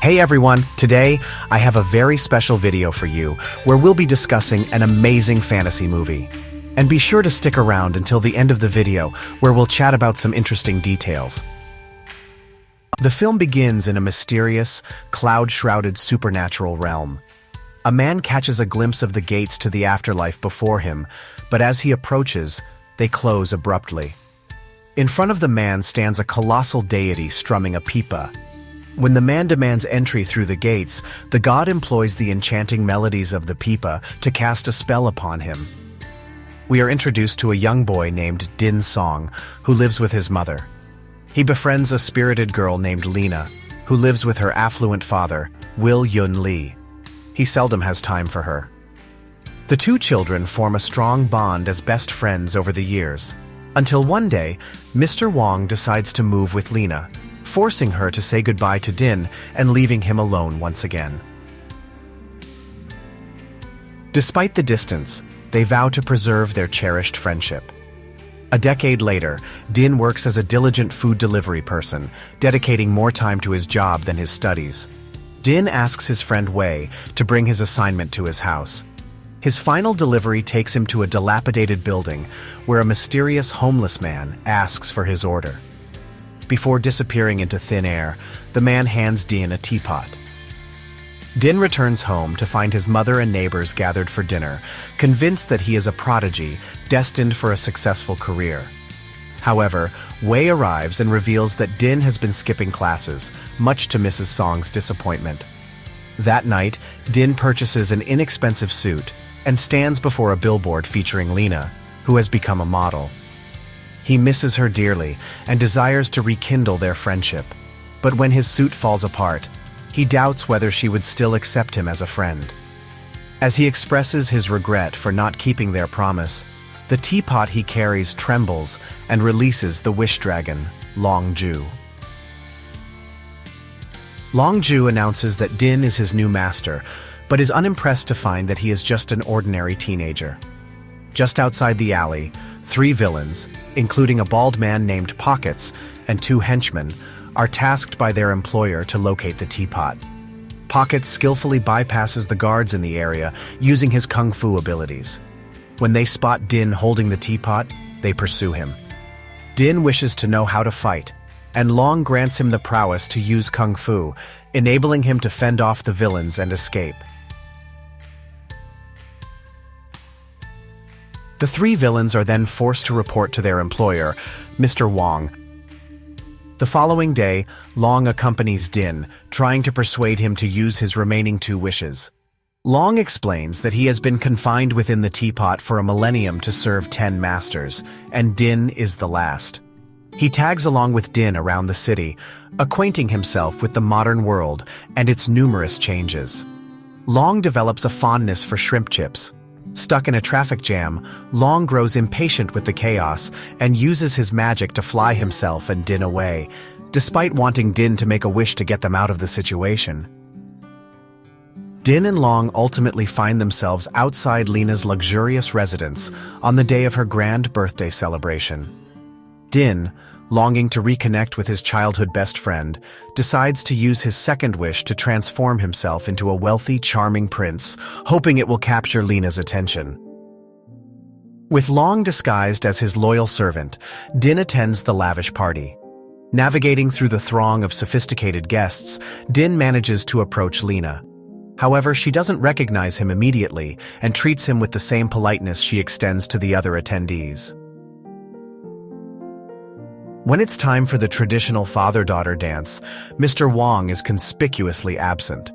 Hey everyone, today I have a very special video for you where we'll be discussing an amazing fantasy movie. And be sure to stick around until the end of the video where we'll chat about some interesting details. The film begins in a mysterious, cloud-shrouded supernatural realm. A man catches a glimpse of the gates to the afterlife before him, but as he approaches, they close abruptly. In front of the man stands a colossal deity strumming a pipa. When the man demands entry through the gates, the god employs the enchanting melodies of the pipa to cast a spell upon him. We are introduced to a young boy named Din Song, who lives with his mother. He befriends a spirited girl named Lena, who lives with her affluent father, Will Yun Lee. He seldom has time for her. The two children form a strong bond as best friends over the years, until one day, Mr. Wong decides to move with Lena, forcing her to say goodbye to Din and leaving him alone once again. Despite the distance, they vow to preserve their cherished friendship. A decade later, Din works as a diligent food delivery person, dedicating more time to his job than his studies. Din asks his friend Wei to bring his assignment to his house. His final delivery takes him to a dilapidated building where a mysterious homeless man asks for his order. Before disappearing into thin air, the man hands Din a teapot. Din returns home to find his mother and neighbors gathered for dinner, convinced that he is a prodigy destined for a successful career. However, Wei arrives and reveals that Din has been skipping classes, much to Mrs. Song's disappointment. That night, Din purchases an inexpensive suit and stands before a billboard featuring Lena, who has become a model. He misses her dearly and desires to rekindle their friendship. But when his suit falls apart, he doubts whether she would still accept him as a friend. As he expresses his regret for not keeping their promise, the teapot he carries trembles and releases the wish dragon, Long Ju. Long Ju announces that Din is his new master, but is unimpressed to find that he is just an ordinary teenager. Just outside the alley, three villains, including a bald man named Pockets and two henchmen, are tasked by their employer to locate the teapot. Pockets skillfully bypasses the guards in the area using his kung fu abilities. When they spot Din holding the teapot, they pursue him. Din wishes to know how to fight, and Long grants him the prowess to use kung fu, enabling him to fend off the villains and escape. The three villains are then forced to report to their employer, Mr. Wong. The following day, Long accompanies Din, trying to persuade him to use his remaining two wishes. Long explains that he has been confined within the teapot for a millennium to serve 10 masters, and Din is the last. He tags along with Din around the city, acquainting himself with the modern world and its numerous changes. Long develops a fondness for shrimp chips. Stuck in a traffic jam, Long grows impatient with the chaos and uses his magic to fly himself and Din away, despite wanting Din to make a wish to get them out of the situation. Din and Long ultimately find themselves outside Lena's luxurious residence on the day of her grand birthday celebration. Din, longing to reconnect with his childhood best friend, decides to use his second wish to transform himself into a wealthy, charming prince, hoping it will capture Lena's attention. With Long disguised as his loyal servant, Din attends the lavish party. Navigating through the throng of sophisticated guests, Din manages to approach Lena. However, she doesn't recognize him immediately and treats him with the same politeness she extends to the other attendees. When it's time for the traditional father-daughter dance, Mr. Wong is conspicuously absent.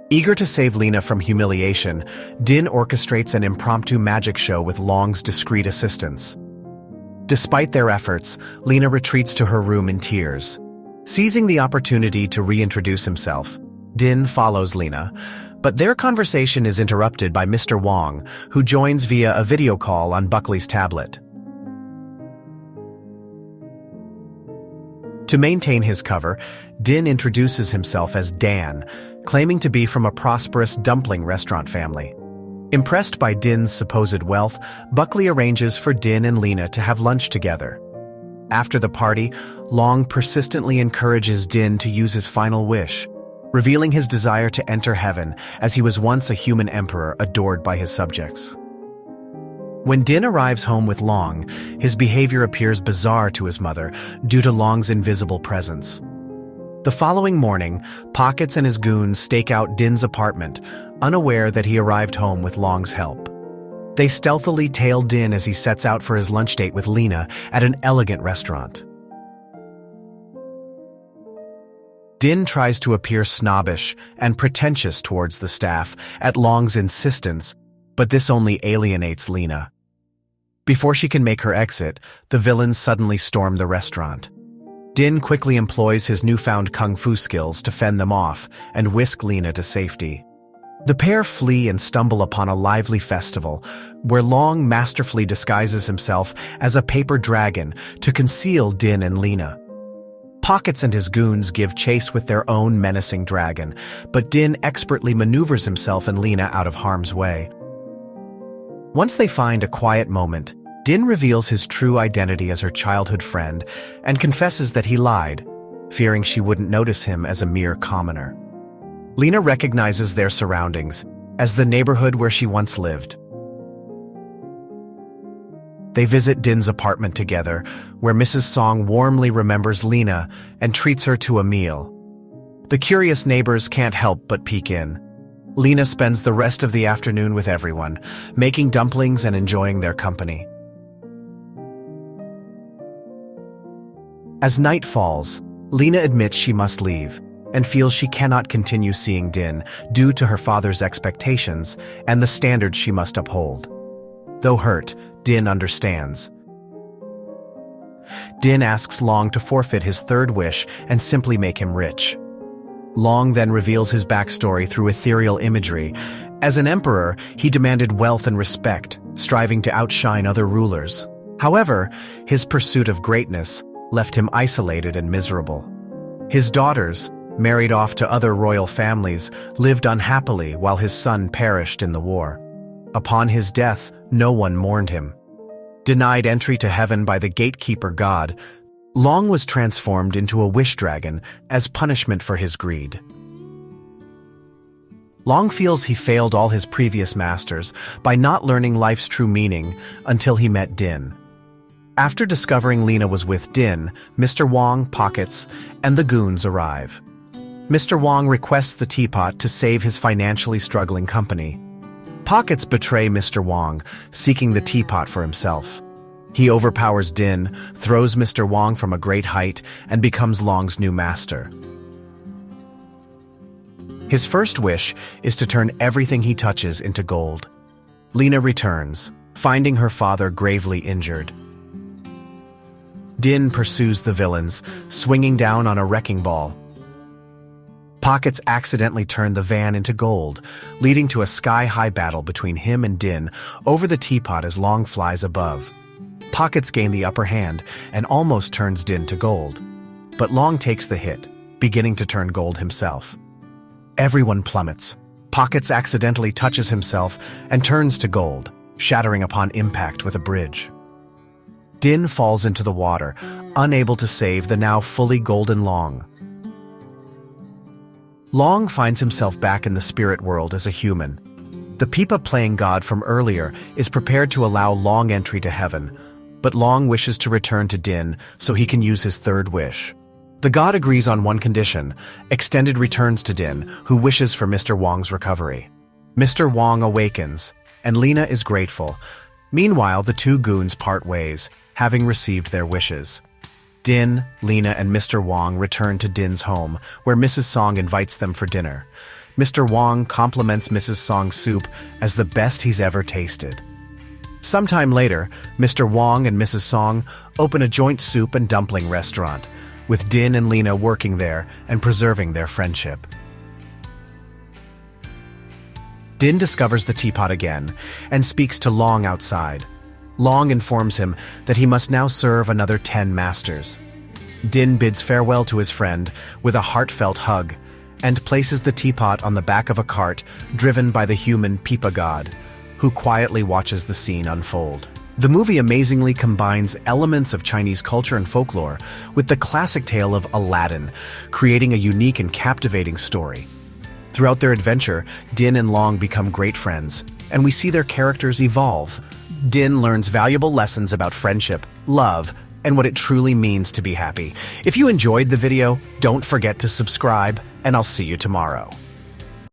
Eager to save Lena from humiliation, Din orchestrates an impromptu magic show with Long's discreet assistance. Despite their efforts, Lena retreats to her room in tears. Seizing the opportunity to reintroduce himself, Din follows Lena, but their conversation is interrupted by Mr. Wong, who joins via a video call on Buckley's tablet. To maintain his cover, Din introduces himself as Dan, claiming to be from a prosperous dumpling restaurant family. Impressed by Din's supposed wealth, Buckley arranges for Din and Lena to have lunch together. After the party, Long persistently encourages Din to use his final wish, revealing his desire to enter heaven as he was once a human emperor adored by his subjects. When Din arrives home with Long, his behavior appears bizarre to his mother due to Long's invisible presence. The following morning, Pockets and his goons stake out Din's apartment, unaware that he arrived home with Long's help. They stealthily tail Din as he sets out for his lunch date with Lena at an elegant restaurant. Din tries to appear snobbish and pretentious towards the staff at Long's insistence, but this only alienates Lena. Before she can make her exit, the villains suddenly storm the restaurant. Din quickly employs his newfound kung fu skills to fend them off and whisk Lena to safety. The pair flee and stumble upon a lively festival, where Long masterfully disguises himself as a paper dragon to conceal Din and Lena. Pockets and his goons give chase with their own menacing dragon, but Din expertly maneuvers himself and Lena out of harm's way. Once they find a quiet moment, Din reveals his true identity as her childhood friend and confesses that he lied, fearing she wouldn't notice him as a mere commoner. Lena recognizes their surroundings as the neighborhood where she once lived. They visit Din's apartment together, where Mrs. Song warmly remembers Lena and treats her to a meal. The curious neighbors can't help but peek in. Lena spends the rest of the afternoon with everyone, making dumplings and enjoying their company. As night falls, Lena admits she must leave and feels she cannot continue seeing Din due to her father's expectations and the standards she must uphold. Though hurt, Din understands. Din asks Long to forfeit his third wish and simply make him rich. Long then reveals his backstory through ethereal imagery. As an emperor, he demanded wealth and respect, striving to outshine other rulers. However, his pursuit of greatness left him isolated and miserable. His daughters, married off to other royal families, lived unhappily while his son perished in the war. Upon his death, no one mourned him. Denied entry to heaven by the gatekeeper god, Long was transformed into a wish dragon as punishment for his greed. Long feels he failed all his previous masters by not learning life's true meaning until he met Din. After discovering Lena was with Din, Mr. Wong, Pockets, and the goons arrive. Mr. Wong requests the teapot to save his financially struggling company. Pockets betray Mr. Wong, seeking the teapot for himself. He overpowers Din, throws Mr. Wong from a great height, and becomes Long's new master. His first wish is to turn everything he touches into gold. Lena returns, finding her father gravely injured. Din pursues the villains, swinging down on a wrecking ball. Pockets accidentally turn the van into gold, leading to a sky-high battle between him and Din over the teapot as Long flies above. Pockets gain the upper hand and almost turns Din to gold. But Long takes the hit, beginning to turn gold himself. Everyone plummets. Pockets accidentally touches himself and turns to gold, shattering upon impact with a bridge. Din falls into the water, unable to save the now fully golden Long. Long finds himself back in the spirit world as a human. The pipa-playing god from earlier is prepared to allow Long entry to heaven, but Long wishes to return to Din so he can use his third wish. The god agrees on one condition: extended returns to Din, who wishes for Mr. Wong's recovery. Mr. Wong awakens, and Lena is grateful. Meanwhile, the two goons part ways, having received their wishes. Din, Lena, and Mr. Wong return to Din's home, where Mrs. Song invites them for dinner. Mr. Wong compliments Mrs. Song's soup as the best he's ever tasted. Sometime later, Mr. Wong and Mrs. Song open a joint soup and dumpling restaurant, with Din and Lena working there and preserving their friendship. Din discovers the teapot again and speaks to Long outside. Long informs him that he must now serve another 10 masters. Din bids farewell to his friend with a heartfelt hug and places the teapot on the back of a cart driven by the human Pipa god, who quietly watches the scene unfold. The movie amazingly combines elements of Chinese culture and folklore with the classic tale of Aladdin, creating a unique and captivating story. Throughout their adventure, Din and Long become great friends, and we see their characters evolve. Din learns valuable lessons about friendship, love, and what it truly means to be happy. If you enjoyed the video, don't forget to subscribe, and I'll see you tomorrow.